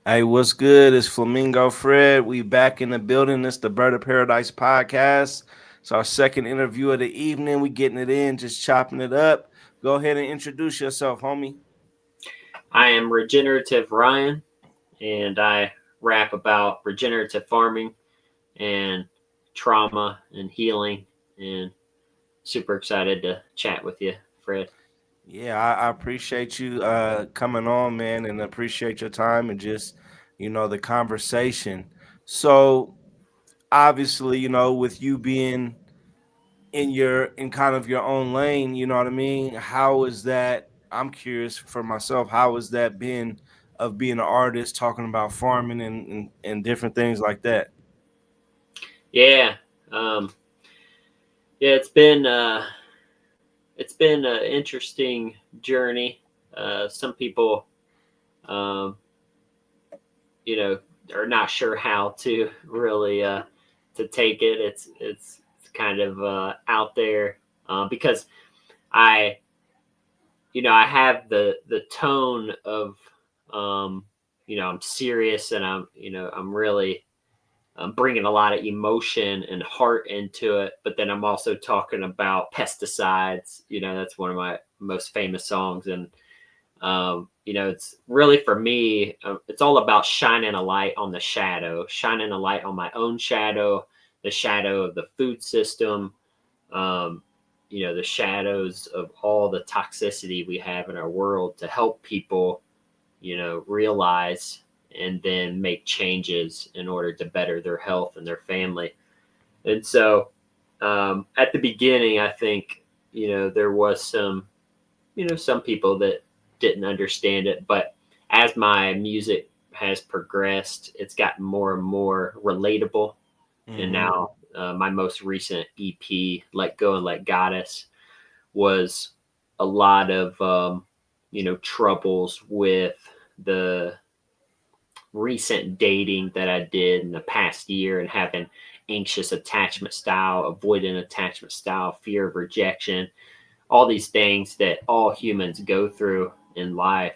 Hey, what's good? It's Flamingo Fred. We back in the building. It's the Bird of Paradise podcast. It's our second interview of the evening. We getting it in, just chopping it up. Go ahead and introduce yourself, homie. I am Regenerative Ryan, and I rap about regenerative farming and trauma and healing. And super excited to chat with you, Fred. Yeah, I appreciate you coming on, man, and appreciate your time and just the conversation. So obviously, with you being in kind of your own lane, you know what I mean? How is that? I'm curious for myself, how has that been of being an artist talking about farming and different things like that? Yeah, um, yeah, it's been an interesting journey. Some people, um, you know, are not sure how to really to take it. It's kind of out there because I I have the tone of, um, I'm serious and I'm really bringing a lot of emotion and heart into it. But then I'm also talking about pesticides. That's one of my most famous songs, and it's really for me. It's all about shining a light on the shadow, shining a light on my own shadow, the shadow of the food system, um, the shadows of all the toxicity we have in our world to help people, realize and then make changes in order to better their health and their family. And so at the beginning, I think, there was some people that didn't understand it. But as my music has progressed, it's gotten more and more relatable. And Hmm. now my most recent EP, Let Go and Let Goddess, was a lot of troubles with the recent dating that I did in the past year and having anxious attachment style, avoidant attachment style, fear of rejection, all these things that all humans go through in life.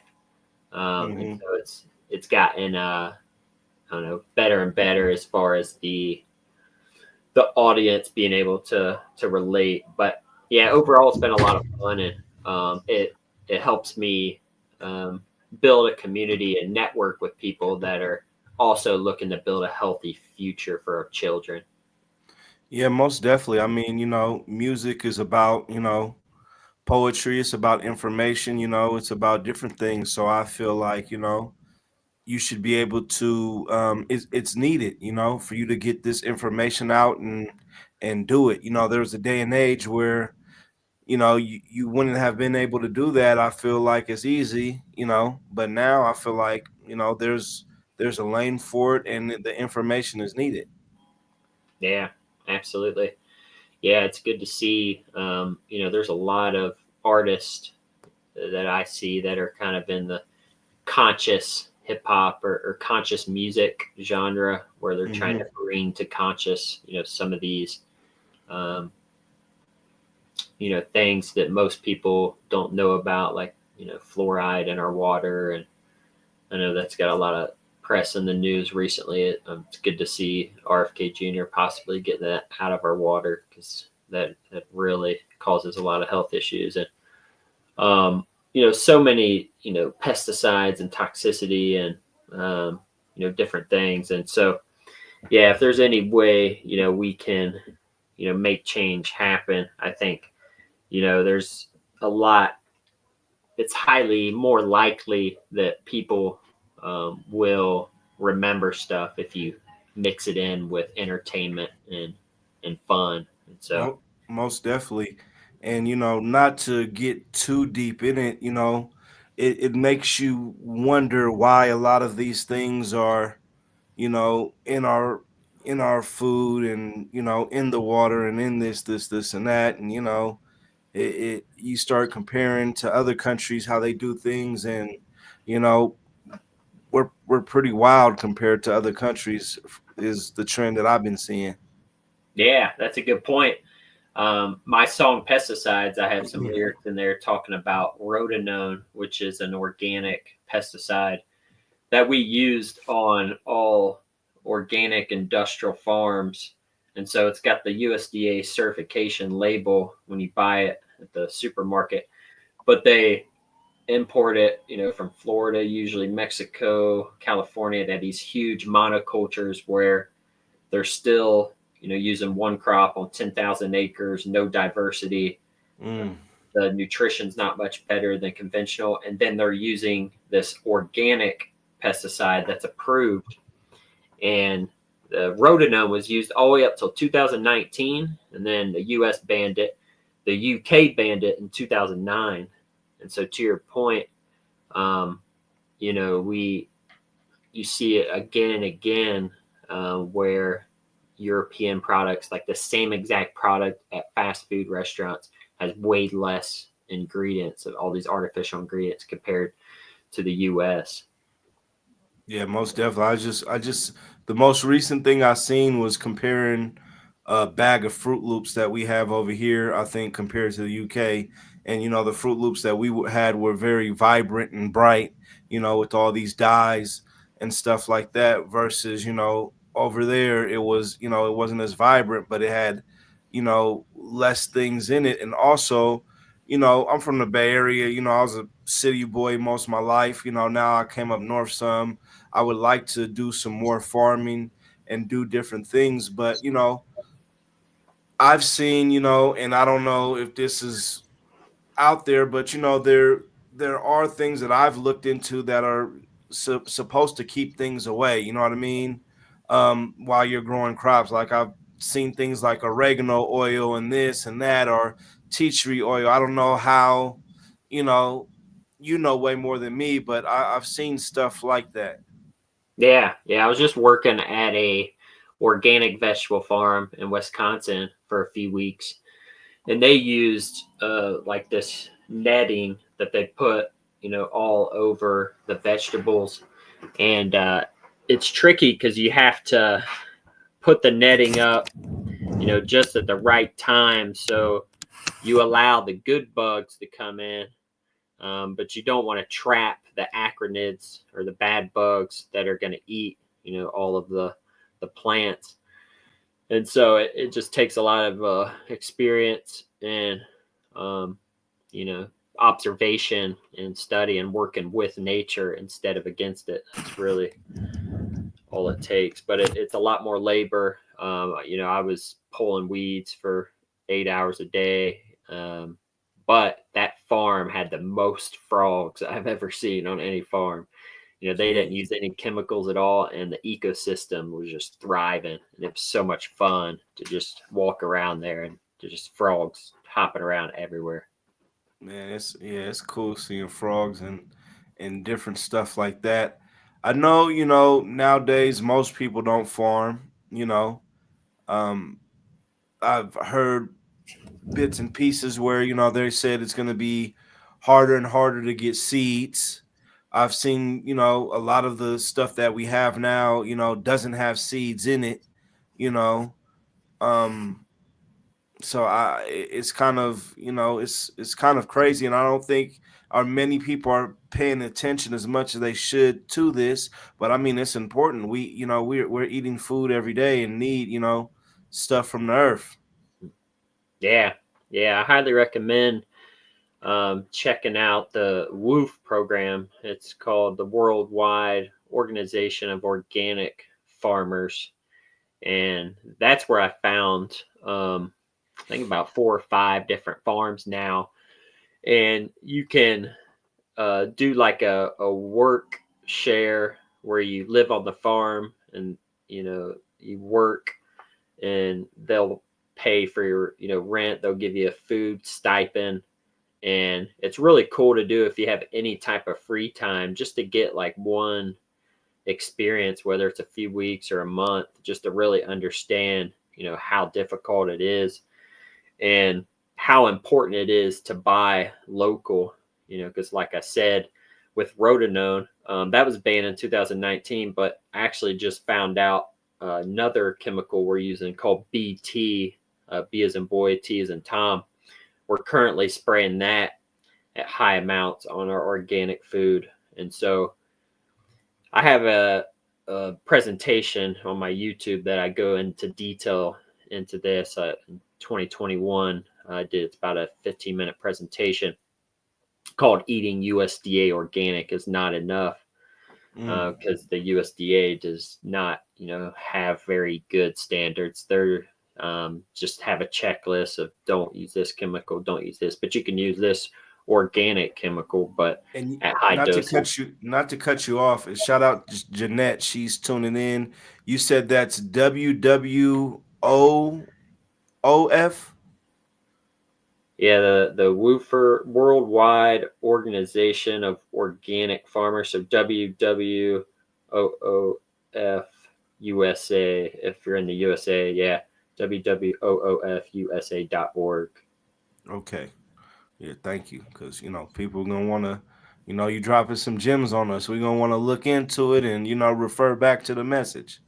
And Hmm. so it's gotten I don't know, better and better as far as the audience being able to relate. But yeah, overall, it's been a lot of fun, and it helps me um, build a community and network with people that are also looking to build a healthy future for our children. Yeah, most definitely. I mean, music is about, poetry, it's about information, it's about different things. So I feel like, you should be able to it's needed, for you to get this information out and do it. There was a day and age where you wouldn't have been able to do that. I feel like it's easy, but now I feel like there's a lane for it and the information is needed. Yeah, absolutely. Yeah, it's good to see. There's a lot of artists that I see that are kind of in the conscious hip hop or conscious music genre where they're trying to Hmm. bring to conscious, some of these, um, things that most people don't know about, like, fluoride in our water. And I know that's got a lot of press in the news recently. It's good to see RFK Jr. possibly getting that out of our water because that really causes a lot of health issues. And so many, pesticides and toxicity and, different things. And so, yeah, if there's any way, we can, make change happen, I think, there's a lot, it's highly more likely that people will remember stuff if you mix it in with entertainment and fun. And so, Most definitely. And not to get too deep in it, it makes you wonder why a lot of these things are, in our food and in the water and in this and that. And you start comparing to other countries how they do things, and you know we're pretty wild compared to other countries, is the trend that I've been seeing. yeah, that's a good point. My song Pesticides, I have some lyrics in there talking about rotenone, which is an organic pesticide that we used on all organic industrial farms. And so it's got the USDA certification label when you buy it at the supermarket, but they import it, from Florida, usually Mexico, California. They have these huge monocultures where they're still, using one crop on 10,000 acres, no diversity. Mm. The nutrition's not much better than conventional. And then they're using this organic pesticide that's approved. And the rotenone was used all the way up till 2019. And then the US banned it. The UK banned it in 2009. And so, to your point, um, we you see it again and again, where European products, like the same exact product at fast food restaurants, has way less ingredients of all these artificial ingredients compared to the U.S. Yeah, most definitely. The most recent thing I seen was comparing a bag of Fruit Loops that we have over here, I think, compared to the UK. And, the Fruit Loops that had were very vibrant and bright, with all these dyes and stuff like that, versus, over there, it wasn't as vibrant, but it had, less things in it. And also, I'm from the Bay Area, I was a city boy most of my life. Now I came up north some. I would like to do some more farming and do different things. But, I've seen, and I don't know if this is out there, but there are things that I've looked into that are supposed to keep things away. You know what I mean? While you're growing crops, like I've seen things like oregano oil and this and that, or tea tree oil. I don't know how, you know, you know way more than me, but I've seen stuff like that. Yeah, yeah. I was just working at a organic vegetable farm in Wisconsin for a few weeks, and they used like this netting that they put, all over the vegetables, and it's tricky because you have to put the netting up, just at the right time, so you allow the good bugs to come in, but you don't want to trap the acrinids or the bad bugs that are going to eat, all of the plants. And so it just takes a lot of experience and, um, you know, observation and study and working with nature instead of against it. That's really all it takes. But it's a lot more labor. I was pulling weeds for 8 hours a day. But that farm had the most frogs I've ever seen on any farm. They didn't Jeez. use any chemicals at all, and the ecosystem was just thriving. And it was so much fun to just walk around there and to just frogs hopping around everywhere. Man, it's cool seeing frogs and different stuff like that. I know, nowadays most people don't farm. Um I've heard bits and pieces where, they said it's gonna be harder and harder to get seeds. I've seen, a lot of the stuff that we have now, doesn't have seeds in it, you know. Um so it's kind of it's kind of crazy, and I don't think are many people are paying attention as much as they should to this. But I mean, it's important. We're eating food every day and need stuff from the earth. Yeah, yeah, I highly recommend checking out the WOOF program. It's called the Worldwide Organization of Organic Farmers, and that's where I found, I think, about 4 or 5 different farms now, and you can do like a work share where you live on the farm and you work, and they'll pay for your rent. They'll give you a food stipend, and it's really cool to do if you have any type of free time, just to get like one experience, whether it's a few weeks or a month, just to really understand how difficult it is and how important it is to buy local. Because like I said, with rotenone, that was banned in 2019, but I actually just found out another chemical we're using called BT, B as in boy, T as in Tom. We're currently spraying that at high amounts on our organic food. And so I have a presentation on my YouTube that I go into detail into this. In 2021, I did it's about a 15-minute presentation called "Eating USDA Organic is Not Enough," Mm. because the USDA does not, have very good standards. They're just have a checklist of don't use this chemical, don't use this, but you can use this organic chemical, but And at high doses. not to cut you off. And shout out Jeanette. She's tuning in. You said that's WWOOF. Yeah, the Woofer Worldwide Organization of Organic Farmers, so WWOOF USA. If you're in the USA, yeah, WWOOFUSA.org. Okay. Yeah, thank you. Because, people going to want to, you dropping some gems on us. We're going to want to look into it and, refer back to the message.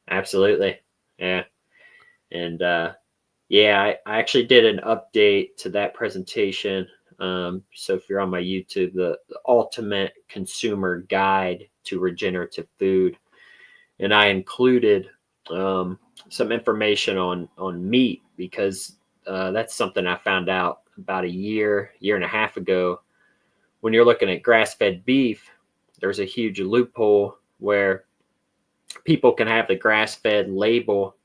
Absolutely, yeah, and yeah, I actually did an update to that presentation. So if you're on my YouTube, the ultimate consumer guide to regenerative food, and I included um, some information on meat because that's something I found out about a year and a half ago. When you're looking at grass-fed beef, there's a huge loophole where people can have the grass-fed label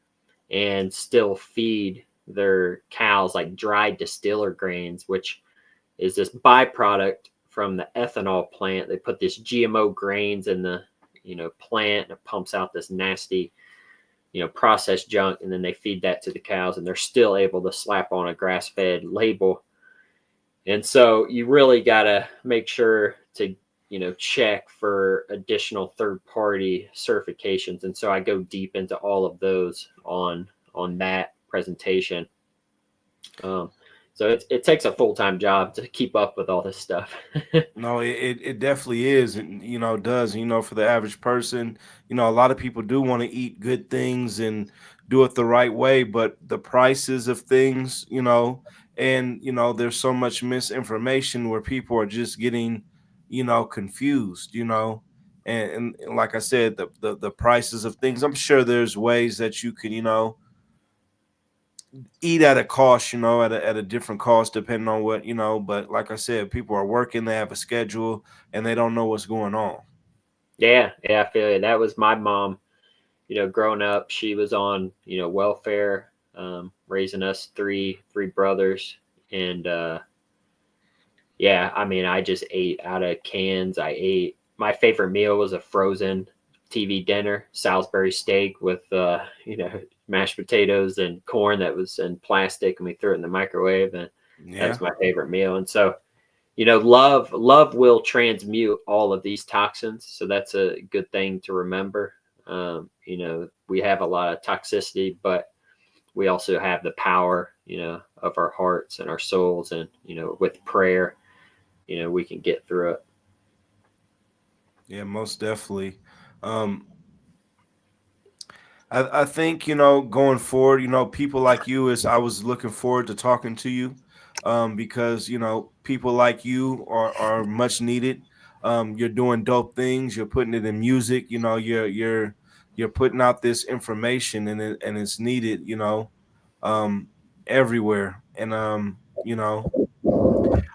and still feed their cows like dried distiller grains, which is this byproduct from the ethanol plant. They put this GMO grains in the plant, and it pumps out this nasty processed junk, and then they feed that to the cows, and they're still able to slap on a grass-fed label. And so you really got to make sure to check for additional third-party certifications. And so I go deep into all of those on that presentation. um, so it takes a full-time job to keep up with all this stuff. No, it definitely is, and does. For the average person, a lot of people do want to eat good things and do it the right way, but the prices of things, and there's so much misinformation where people are just getting, confused, and like I said, the prices of things. I'm sure there's ways that you can, eat at a cost, at a different cost depending on what, but like I said, people are working, they have a schedule, and they don't know what's going on. Yeah, I feel it. That was my mom. Growing up, she was on welfare, raising us three brothers, and yeah, I mean, I just ate out of cans. I ate my favorite meal was a frozen TV dinner, Salisbury steak with mashed potatoes and corn that was in plastic, and we threw it in the microwave, and that Yeah. was my favorite meal. And so, love will transmute all of these toxins, so that's a good thing to remember. We have a lot of toxicity, but we also have the power, of our hearts and our souls, and with prayer, we can get through it. Yeah, most definitely. um I think, going forward, people like you, is I was looking forward to talking to you, because people like you are much needed. You're doing dope things. You're putting it in music. You're putting out this information, and it's needed. Um, everywhere. And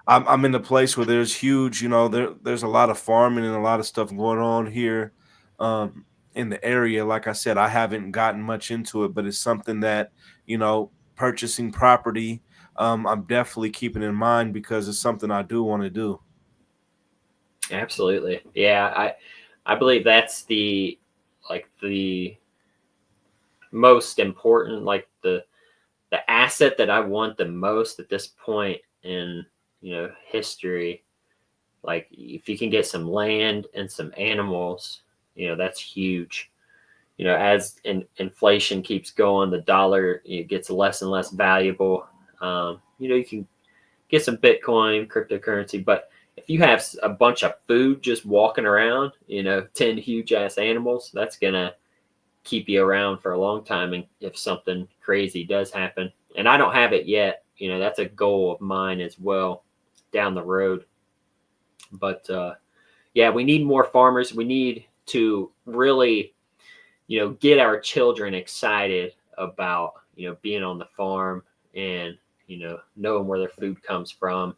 I'm in a place where there's huge, there's a lot of farming and a lot of stuff going on here, in the area. Like I said, I haven't gotten much into it, but it's something that, purchasing property, I'm definitely keeping in mind because it's something I do want to do. Absolutely. Yeah, I believe that's the most important, like the asset that I want the most at this point in history. Like if you can get some land and some animals, that's huge. As inflation keeps going, the dollar gets less and less valuable. You can get some Bitcoin, cryptocurrency, but if you have a bunch of food just walking around, 10 huge ass animals, that's going to keep you around for a long time. And if something crazy does happen, and I don't have it yet, that's a goal of mine as well down the road. But yeah, we need more farmers. We need to really, get our children excited about, being on the farm and, knowing where their food comes from,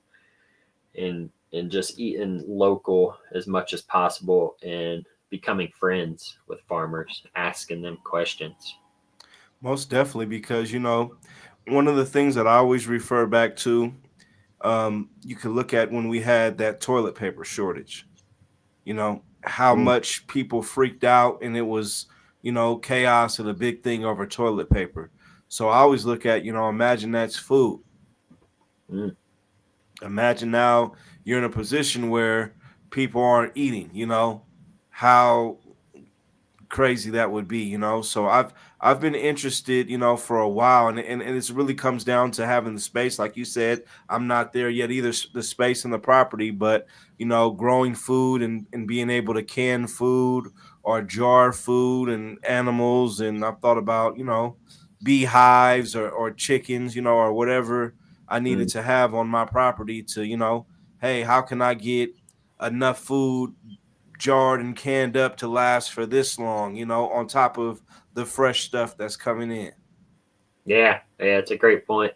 and just eating local as much as possible, and becoming friends with farmers, asking them questions. Most definitely, because one of the things that I always refer back to, you could look at when we had that toilet paper shortage. How Mm, much people freaked out, and it was chaos and a big thing over toilet paper. So I always look at, imagine that's food. mm, Imagine now you're in a position where people aren't eating. How crazy that would be. So I've been interested, for a while, and it's really comes down to having the space. Like you said, I'm not there yet either, the space and the property, but growing food, and being able to can food or jar food and animals. And I've thought about beehives, or chickens, or whatever I needed mm. to have on my property to hey, how can I get enough food jarred and canned up to last for this long, on top of the fresh stuff that's coming in. Yeah, it's a great point.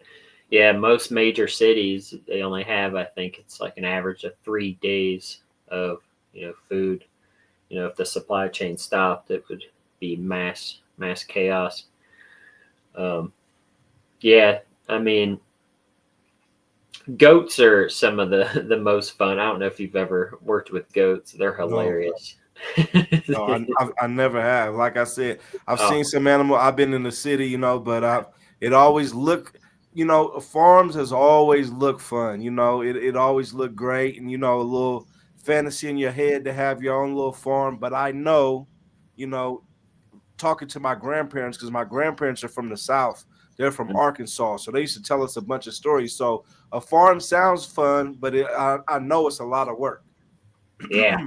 Yeah, most major cities, they only have, I think it's like an average of 3 days of, food. If the supply chain stopped, it would be mass chaos. Um, yeah, I mean, goats are some of the the most fun. I don't know if you've ever worked with goats. They're No, hilarious. no, I never have. Like I said, I've Oh, seen some animal. I've been in the city, but it always look, farms has always looked fun. It always looked great, and a little fantasy in your head to have your own little farm. But I know, you know, talking to my grandparents, because my grandparents are from the South. They're from Arkansas, so they used to tell us a bunch of stories. So a farm sounds fun, but I know it's a lot of work. yeah,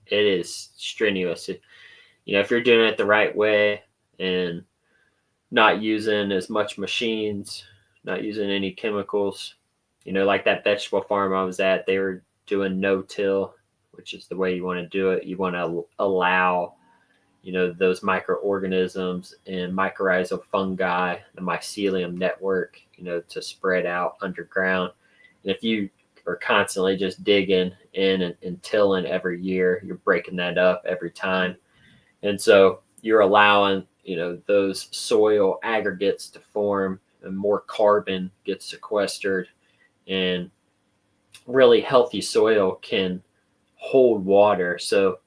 it is strenuous. If you're doing it the right way and not using as much machines, not using any chemicals, like that vegetable farm I was at, they were doing no till, which is the way you want to do it. You want to allow, those microorganisms and mycorrhizal fungi, the mycelium network, to spread out underground. And if you are constantly just digging in and tilling every year, you're breaking that up every time. And so you're allowing, those soil aggregates to form, and more carbon gets sequestered, and really healthy soil can hold water. So,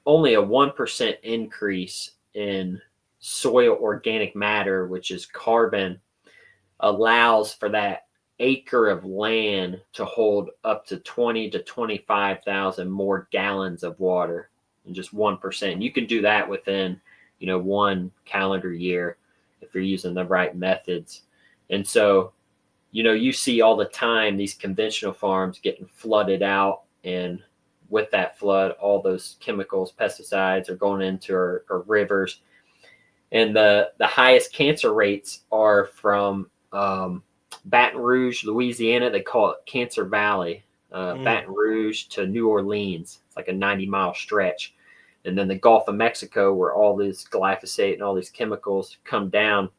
only a 1% increase in soil organic matter, which is carbon, allows for that acre of land to hold up to 20 to 25,000 more gallons of water in just 1%. You can do that within, one calendar year if you're using the right methods. And so, you see all the time these conventional farms getting flooded out, and with that flood, all those chemicals, pesticides are going into our rivers. And the highest cancer rates are from Baton Rouge, Louisiana. They call it Cancer Valley. Mm. Baton Rouge to New Orleans. It's like a 90-mile stretch. And then the Gulf of Mexico, where all this glyphosate and all these chemicals come down,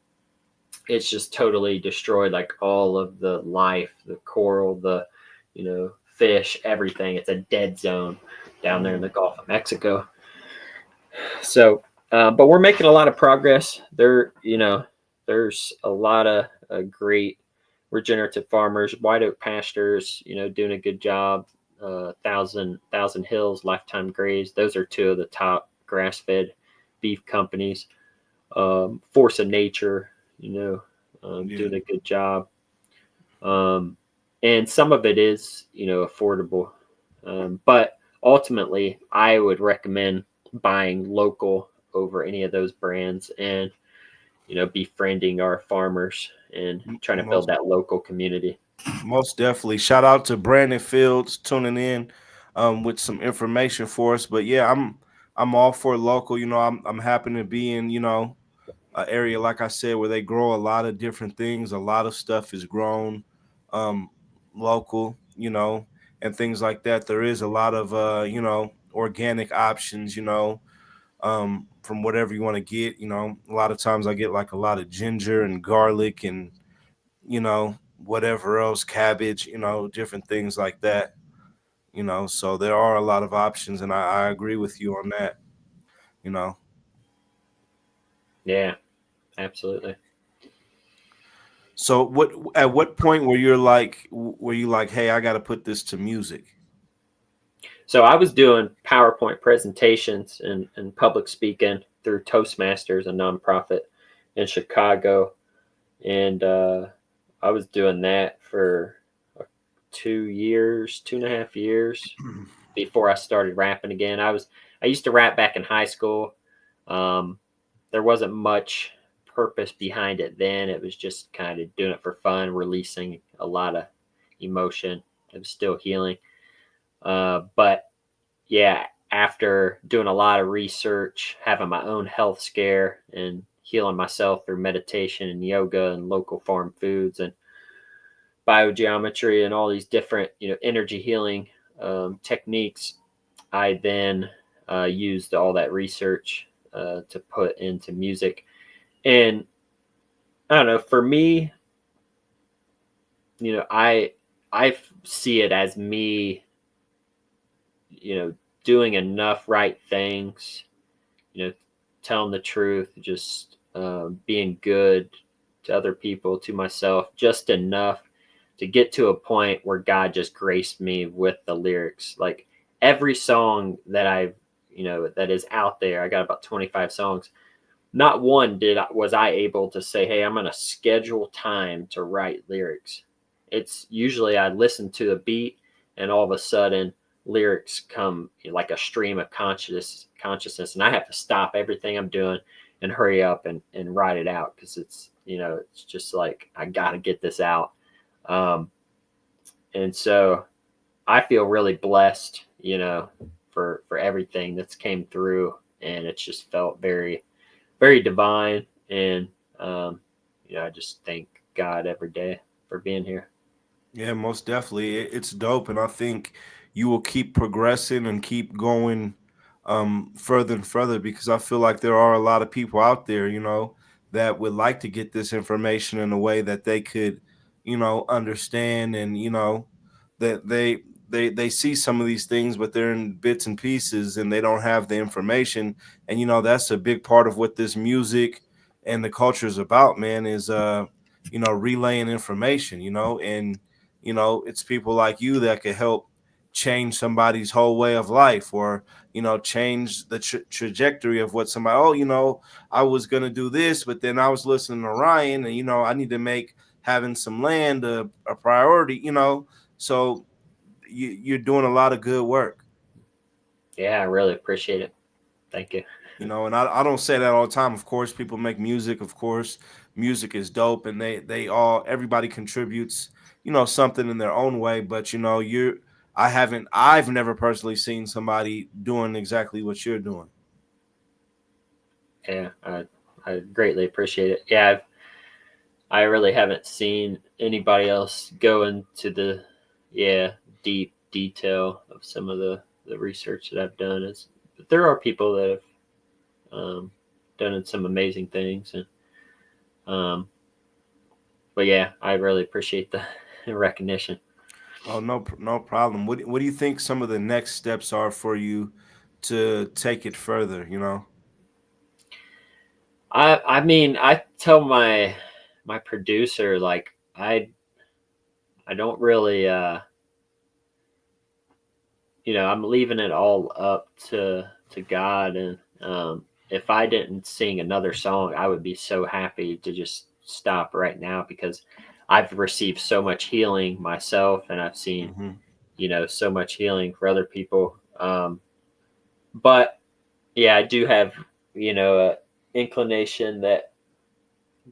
it's just totally destroyed like all of the life, the coral, the fish, everything. It's a dead zone down there in Mm. the Gulf of Mexico. So, but we're making a lot of progress. There's a lot of great regenerative farmers, white oak pastures, doing a good job. Thousand Hills, Lifetime Graze. Those are two of the top grass-fed beef companies. Force of Nature, Yeah. doing a good job. Um, and some of it is, affordable. But ultimately, I would recommend buying local over any of those brands, and, befriending our farmers and trying to build Most that local community. most definitely. Shout out to Brandon Fields tuning in, with some information for us. But yeah, I'm all for local. I'm happy to be in an area, like I said, where they grow a lot of different things. A lot of stuff is grown um local, and things like that. There is a lot of organic options, from whatever you want to get. A lot of times I get like a lot of ginger and garlic and, whatever else, cabbage, different things like that. So there are a lot of options, and I agree with you on that. You know, Yeah, absolutely. so at what point were you like, hey, I got to put this to music? So I was doing PowerPoint presentations and public speaking through Toastmasters, a nonprofit in Chicago, and I was doing that for 2 years, 2.5 years before I started rapping again. I used to rap back in high school. Um, there wasn't much purpose behind it then. It was just kind of doing it for fun, releasing a lot of emotion. It was still healing. But yeah, after doing a lot of research, having my own health scare, and healing myself through meditation and yoga and local farm foods and biogeometry and all these different, energy healing techniques, I then used all that research to put into music. And I don't know, for me, I see it as me, you know, doing enough right things, you know, telling the truth, just being good to other people, to myself, just enough to get to a point where God just graced me with the lyrics. Like every song that that is out there, I got about 25 songs. Not one was I able to say, "Hey, I'm going to schedule time to write lyrics." It's usually I listen to a beat, and all of a sudden lyrics come like a stream of consciousness, and I have to stop everything I'm doing and hurry up and write it out, because it's just like I got to get this out. Um, and so I feel really blessed, for everything that's came through, and it's just felt very, very divine. And I just thank God every day for being here. Yeah, most definitely. It's dope, and I think you will keep progressing and keep going further and further, because I feel like there are a lot of people out there, that would like to get this information in a way that they could, understand, and that they see some of these things, but they're in bits and pieces, and they don't have the information. And that's a big part of what this music and the culture is about, man. Is relaying information, and it's people like you that could help change somebody's whole way of life, or change the trajectory of what somebody, oh, I was going to do this, but then I was listening to Ryan, and I need to make having some land a priority, so you're doing a lot of good work. Yeah, I really appreciate it. Thank you. And I don't say that all the time. Of course, people make music. Of course, music is dope, and everybody contributes, something in their own way. But I've never personally seen somebody doing exactly what you're doing. Yeah, I greatly appreciate it. Yeah, I really haven't seen anybody else go into the deep detail of some of the research that I've done. But there are people that have done some amazing things, and um, but yeah, I really appreciate the recognition. Oh, no problem. What do you think some of the next steps are for you to take it further? I mean, I tell my producer, like, I don't really I'm leaving it all up to God. And if I didn't sing another song, I would be so happy to just stop right now, because I've received so much healing myself, and I've seen Hmm. so much healing for other people. But yeah, I do have a inclination that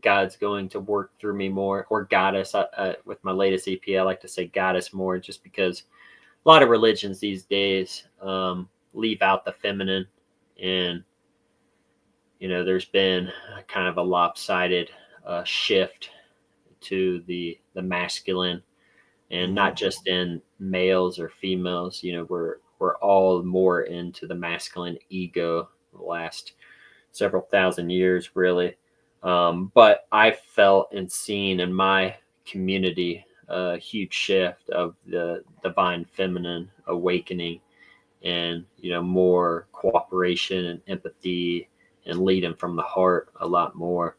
God's going to work through me more, or goddess. With my latest EP, I like to say goddess more, just because a lot of religions these days leave out the feminine. And there's been kind of a lopsided shift to the masculine, and Hmm. not just in males or females. We're we're all more into the masculine ego the last several thousand years, really. But I felt and seen in my community a huge shift of the divine feminine awakening, and more cooperation and empathy and leading from the heart a lot more.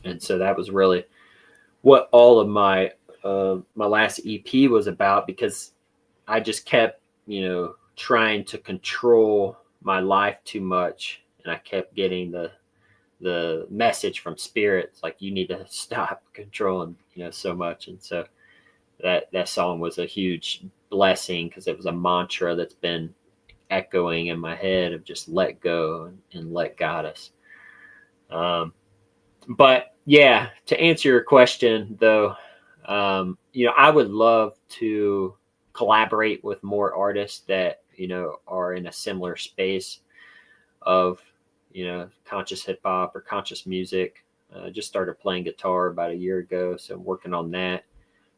And so that was really what all of my last EP was about, because I just kept trying to control my life too much, and I kept getting the message from spirit. It's like, you need to stop controlling so much. And so that song was a huge blessing, because it was a mantra that's been echoing in my head of just let go and let goddess. But yeah, to answer your question though, I would love to collaborate with more artists that are in a similar space of conscious hip hop or conscious music. Just started playing guitar about a year ago, so I'm working on that.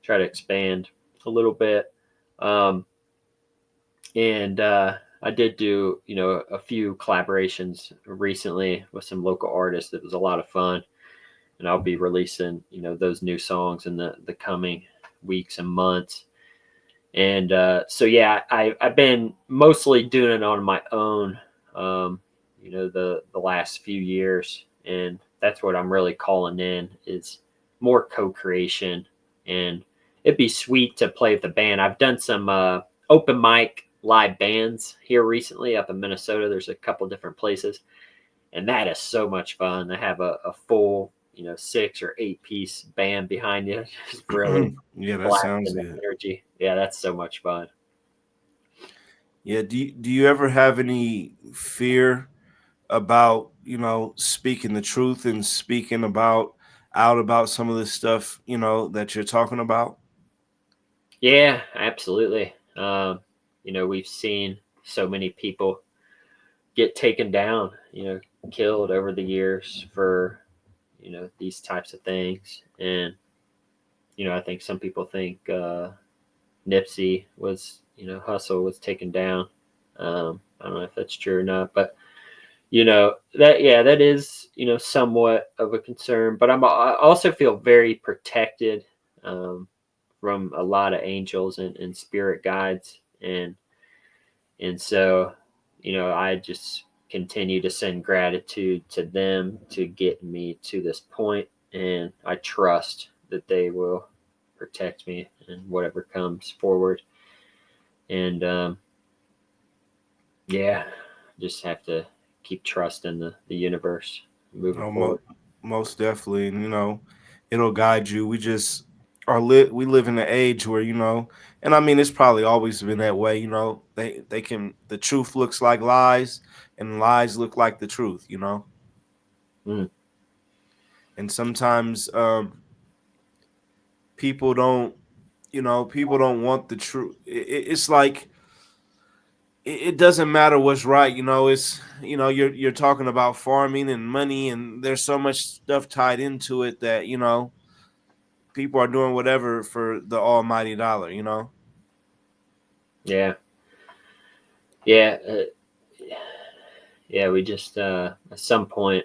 Try to expand a little bit, and I did do a few collaborations recently with some local artists. It was a lot of fun, and I'll be releasing those new songs in the coming weeks and months. And so yeah, I've been mostly doing it on my own, the last few years, and that's what I'm really calling in, is more co-creation. And it'd be sweet to play with the band. I've done some open mic live bands here recently up in Minnesota. There's a couple different places, and that is so much fun. They have a full 6 or 8 piece band behind you, just really Yeah, that sounds blasting the good. energy. Yeah, that's so much fun. Yeah, do you ever have any fear about, speaking the truth and speaking about some of the stuff, that you're talking about? Yeah, absolutely. We've seen so many people get taken down, killed over the years for these types of things. And I think some people think Nipsey was, Hustle was taken down. I don't know if that's true or not, but that, yeah, that is somewhat of a concern. But I also feel very protected, from a lot of angels and spirit guides, and so I just continue to send gratitude to them to get me to this point, and I trust that they will protect me and whatever comes forward. And yeah, just have to keep trusting the universe moving Oh, forward. most definitely, and it'll guide you. We live in an age where and I mean it's probably always been that way. The truth looks like lies, and lies look like the truth. Mm, And sometimes people don't want the truth. It's like it doesn't matter what's right. It's you're talking about farming and money, and there's so much stuff tied into it that people are doing whatever for the almighty dollar. yeah, yeah, yeah. We just at some point,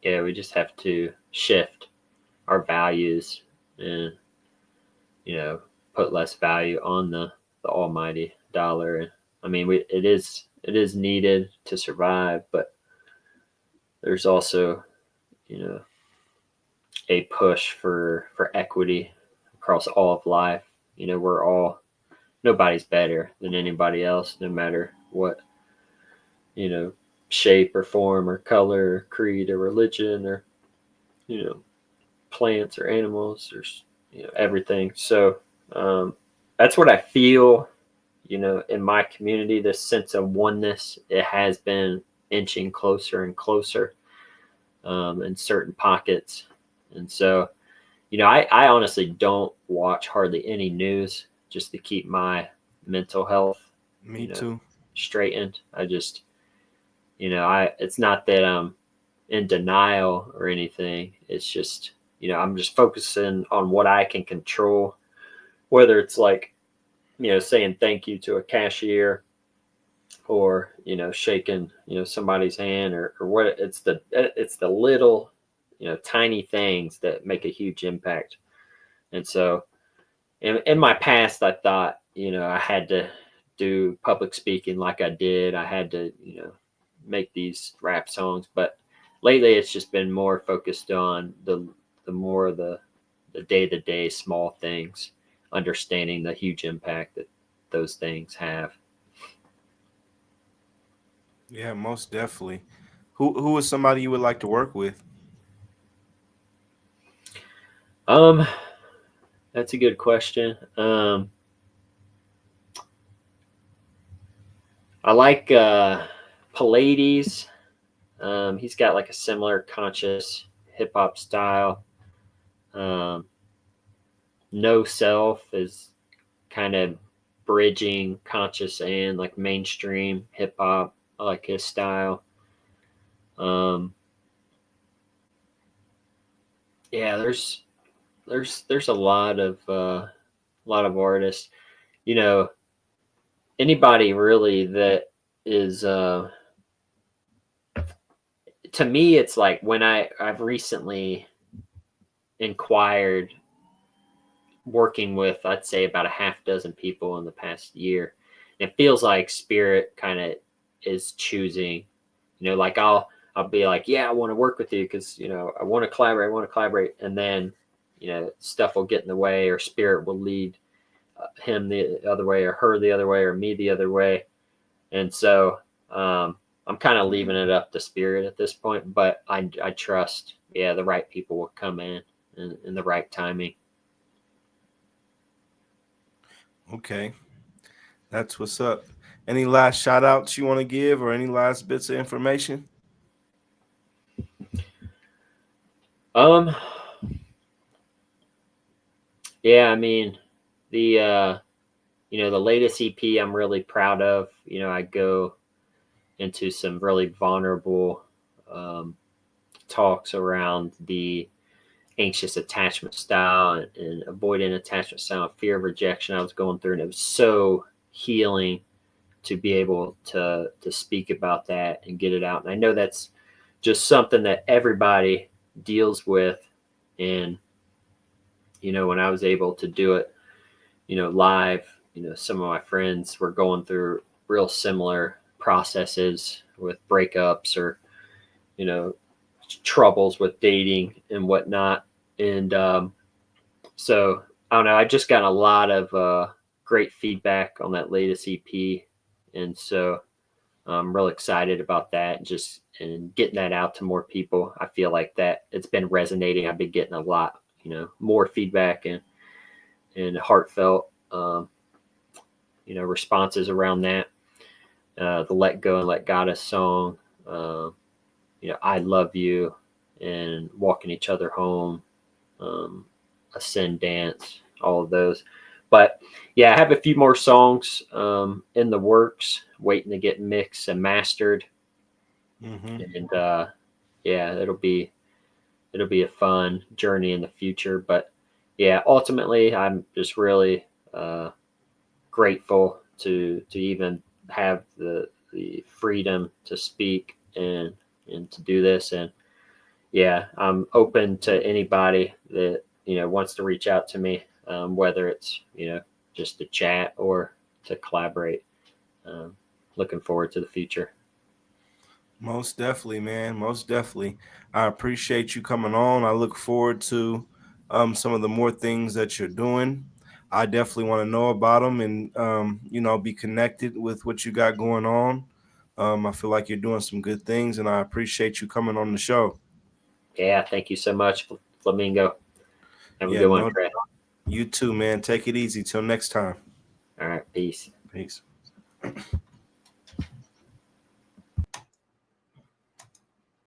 yeah, we just have to shift our values and you know put less value on the almighty dollar. And I mean, it is needed to survive, but there's also you know a push for equity across all of life. We're all, nobody's better than anybody else, no matter what you know shape or form or color or creed or religion or you know plants or animals or everything. So um, that's what I feel. In my community, this sense of oneness, it has been inching closer and closer, in certain pockets. And so I honestly don't watch hardly any news, just to keep my mental health Me you know too. straightened. I just I it's not that I'm in denial or anything. It's just I'm just focusing on what I can control, whether it's like saying thank you to a cashier, or shaking somebody's hand, or what. It's the little tiny things that make a huge impact. And so in my past, I thought I had to do public speaking like I did. I had to make these rap songs, but lately it's just been more focused on the more the day-to-day small things, understanding the huge impact that those things have. Yeah, most definitely. Who is somebody you would like to work with? um that's a good question. I like Pallades. He's got like a similar conscious hip hop style. um No Self is kind of bridging conscious and like mainstream hip hop. I like his style. Um, yeah, there's a lot of artists. You know, anybody really that is to me, it's like when I've recently inquired, working with, I'd say, about a half dozen people in the past year. It feels like Spirit kind of is choosing, like I'll be like, yeah, I want to work with you because I want to collaborate, and then stuff will get in the way, or Spirit will lead him the other way, or her the other way, or me the other way. And so I'm kind of leaving it up to Spirit at this point, but I trust, yeah, the right people will come in the right timing. Okay, that's what's up. Any last shout outs you want to give or any last bits of information? um Yeah, I mean, the the latest EP I'm really proud of. I go into some really vulnerable um, talks around the anxious attachment style, and avoidant attachment style, fear of rejection I was going through, and it was so healing to be able to speak about that and get it out. And I know that's just something that everybody deals with, and when I was able to do it live. Some of my friends were going through real similar processes with breakups, or you know troubles with dating and whatnot. And so I don't know. I just got a lot of great feedback on that latest EP, and so I'm real excited about that. And getting that out to more people. I feel like that it's been resonating. I've been getting a lot, more feedback and heartfelt responses around that. The Let Go and Let Goddess song, uh, I Love You, and Walking Each Other Home, um, Ascend Dance, all of those. But yeah, I have a few more songs in the works, waiting to get mixed and mastered. Mm-hmm. And yeah, it'll be a fun journey in the future. But yeah, ultimately, I'm just really uh, grateful to even have the freedom to speak and to do this. And yeah, I'm open to anybody that wants to reach out to me, whether it's just to chat or to collaborate. um, Looking forward to the future. Most definitely, man. Most definitely. I appreciate you coming on. I look forward to some of the more things that you're doing. I definitely want to know about them and be connected with what you got going on. I feel like you're doing some good things, and I appreciate you coming on the show. Yeah, thank you so much, Flamingo. Have a Yeah, good one, no, Trey. you too, man. Take it easy. Till next time. All right, peace. Peace.